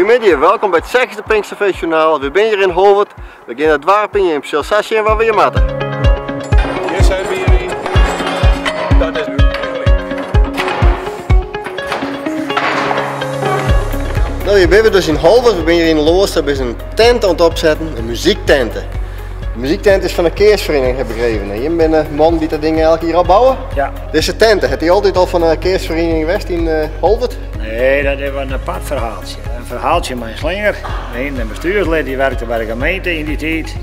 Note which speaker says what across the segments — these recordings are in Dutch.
Speaker 1: Goedemiddag, welkom bij het 6e Pinksterfeestjournaal. We zijn hier in Holwert. We gaan het dorp in op Silsasje waar we je matten.
Speaker 2: Hier zijn we hier in. Dat is
Speaker 1: Nou, hier zijn we dus in Holwert. We zijn hier in Loosdorp. We zijn een tent aan het opzetten, een muziektenten. De muziektent is van de Keersvereniging, heb ik begrepen. Hier ben een man die dat ding elke keer opbouwen.
Speaker 3: Ja.
Speaker 1: Deze tenten, heeft hij altijd al van de Keersvereniging West in Holwert?
Speaker 3: Nee, dat is wel een apart verhaaltje. Een verhaaltje met een slinger. Een bestuurslid die werkte bij de gemeente in die tijd.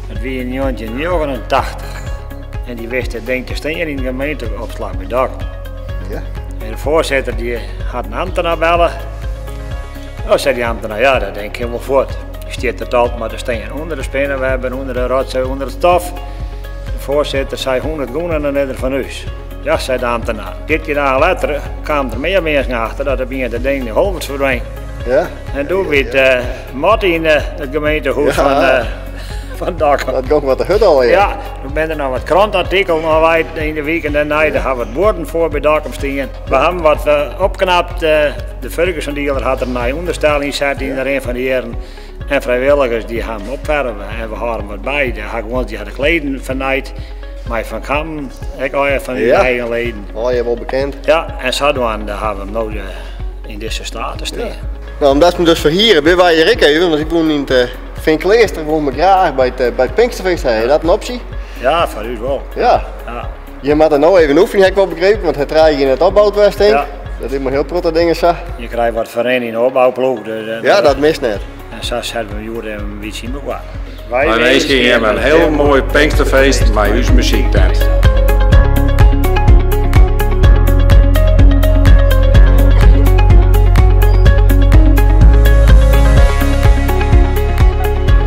Speaker 3: Dat was in 1989. En die wist het ding te staan in de gemeenteopslag bij Dak.
Speaker 1: Ja.
Speaker 3: En de voorzitter die had een ambtenaar bellen. Nou zei die ambtenaar, ja dat denk ik helemaal voort. Je stiert het altijd maar te staan onder de spinnenwebben, onder de rotzooi, onder het stof. De voorzitter zei 100 groenen en dan is er van huis. Ja, zei de ambtenaar. Dit jaar later kwamen er meer mensen achter dat er binnen de ding in Holwert verdween.
Speaker 1: Ja.
Speaker 3: En toen werd Martin het gemeentehuis van Dak.
Speaker 1: Dat ging wat de hut al in.
Speaker 3: Ja, toen ben er nog wat krantartikelen nog uit in de week en daarna daar hebben we het woorden voor bij Dak staan. We hebben wat opknapt. De Ferguson dealer had er een onderstelling gezet in de een van de heren. En vrijwilligers die gaan opverven en we hadden wat bij. Die hadden kleden vanuit. Maar van Kam, ik al van die eigen leden.
Speaker 1: Oh, je wel bekend.
Speaker 3: Ja, en zo doen we hem nou in deze staat te staan. Ja.
Speaker 1: Nou, omdat we dus verhieren, ben wij hier even, want ik woon in het Vinkleester, woon me graag bij het Pinksterfeest. Heb je dat een optie?
Speaker 3: Ja, voor u wel.
Speaker 1: Ja.
Speaker 3: Ja.
Speaker 1: Je moet er nou even oefenen, heb ik wel begrepen, want het rijden in het opbouwt was, denk ik.
Speaker 3: Ja.
Speaker 1: Dat is maar heel protte dingen zo.
Speaker 3: Je krijgt wat vereniging opbouwploeg. Dus,
Speaker 1: ja, dat mist net.
Speaker 3: En zo zetten we Joer en een beetje in elkaar.
Speaker 2: Wij hebben een heel mooi Pinksterfeest met uw muziektent.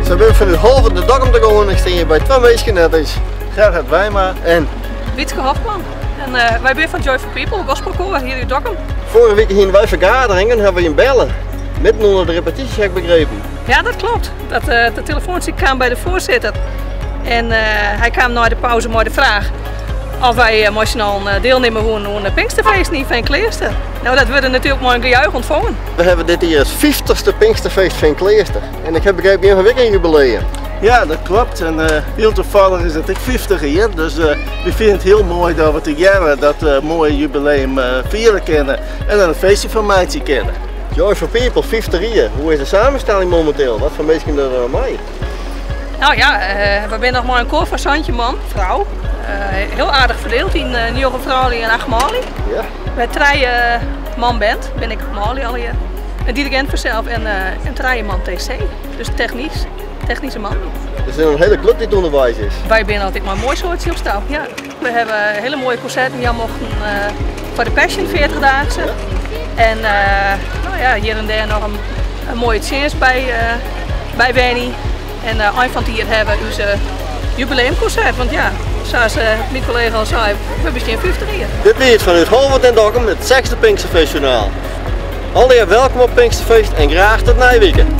Speaker 1: Zo ben ik van het Holwert de Dak om te gaan. Ik sta hier bij twee meisjes, dat is Gerrit Wijma en
Speaker 4: Wietke Hofman. En wij zijn van Joy for People, gospelkoor hier in Dokkum.
Speaker 1: vorige week gingen wij vergaderingen en hebben we in bellen. Midden onder de repetities heb ik begrepen.
Speaker 4: Ja, dat klopt. De telefoontje kwam bij de voorzitter. En hij kwam na de pauze met de vraag of wij moesten al deelnemen aan een Pinksterfeest niet van Kleerster. Nou, dat wordt natuurlijk mooi een gejuich ontvangen.
Speaker 1: We hebben dit hier het 50ste Pinksterfeest van Kleerster. En ik heb begrepen, je hebt een jubileum.
Speaker 5: Ja, dat klopt. En heel toevallig is het 50 jaar. Dus we vinden het heel mooi dat we te jaren dat mooie jubileum vieren kunnen. En dan een feestje van meidje kennen.
Speaker 1: Joy for People, 50 jaar. Hoe is de samenstelling momenteel? Wat voor mensen er mee?
Speaker 4: Nou ja, we zijn nog maar een koor van Santje man, vrouw. Heel aardig verdeeld in Nieuwe Vrouwen en Achmali.
Speaker 1: Ja.
Speaker 4: Wij treien man band, ben ik Achmali al hier. Een dirigent vanzelf en een treien man TC. Dus technische man.
Speaker 1: Er is een hele club die onderwijs is.
Speaker 4: Wij zijn altijd maar een mooi soortje op stap. Ja. We hebben hele mooie concerten. Jan mochten voor de Passion 40-daagse. En nou ja, hier en daar nog een mooie chance bij Benny. En eind van het jaar hebben we onze jubileumconcert. Want ja, zoals mijn collega al zei, we bestaan 50 jaar.
Speaker 1: Dit weer vanuit Holwert en Dokkum, het 6e Pinksterfeestjournaal. Alweer welkom op Pinksterfeest en graag tot na weekend.